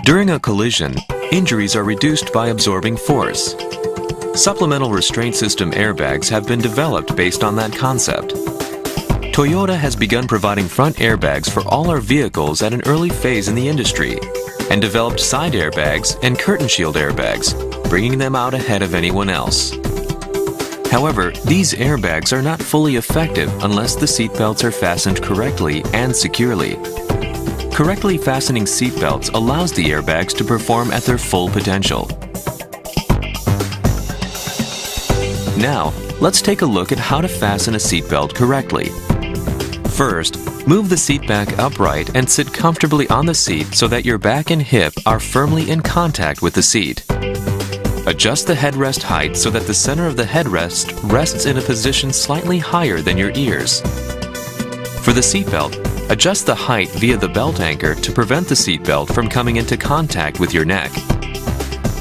During a collision, injuries are reduced by absorbing force. Supplemental restraint system airbags have been developed based on that concept. Toyota has begun providing front airbags for all our vehicles at an early phase in the industry and developed side airbags and curtain shield airbags, bringing them out ahead of anyone else. However, these airbags are not fully effective unless the seat belts are fastened correctly and securely. Correctly fastening seat belts allows the airbags to perform at their full potential. Now, let's take a look at how to fasten a seat belt correctly. First, move the seat back upright and sit comfortably on the seat so that your back and hip are firmly in contact with the seat. Adjust the headrest height so that the center of the headrest rests in a position slightly higher than your ears. For the seatbelt, adjust the height via the belt anchor to prevent the seatbelt from coming into contact with your neck.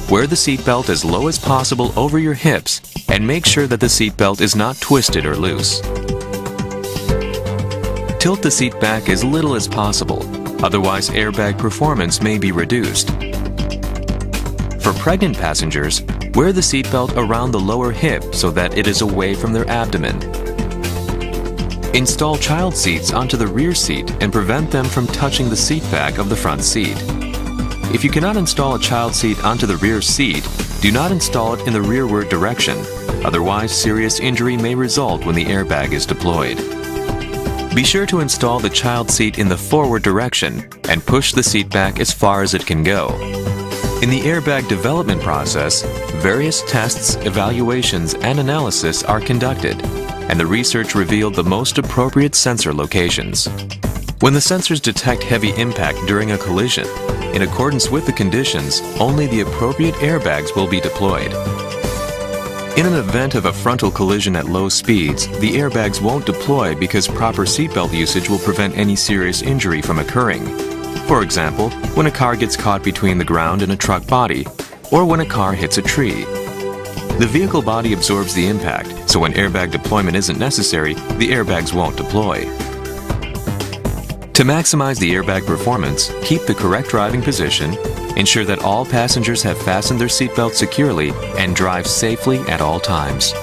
Wear the seatbelt as low as possible over your hips and make sure that the seatbelt is not twisted or loose. Tilt the seat back as little as possible, otherwise airbag performance may be reduced. For pregnant passengers, wear the seatbelt around the lower hip so that it is away from their abdomen. Install child seats onto the rear seat and prevent them from touching the seat back of the front seat. If you cannot install a child seat onto the rear seat, do not install it in the rearward direction, otherwise serious injury may result when the airbag is deployed. Be sure to install the child seat in the forward direction and push the seat back as far as it can go. In the airbag development process, various tests, evaluations, and analysis are conducted, and the research revealed the most appropriate sensor locations. When the sensors detect heavy impact during a collision, in accordance with the conditions, only the appropriate airbags will be deployed. In an event of a frontal collision at low speeds, the airbags won't deploy because proper seatbelt usage will prevent any serious injury from occurring. For example, when a car gets caught between the ground and a truck body, or when a car hits a tree. The vehicle body absorbs the impact, so when airbag deployment isn't necessary, the airbags won't deploy. To maximize the airbag performance, keep the correct driving position, ensure that all passengers have fastened their seatbelt securely, and drive safely at all times.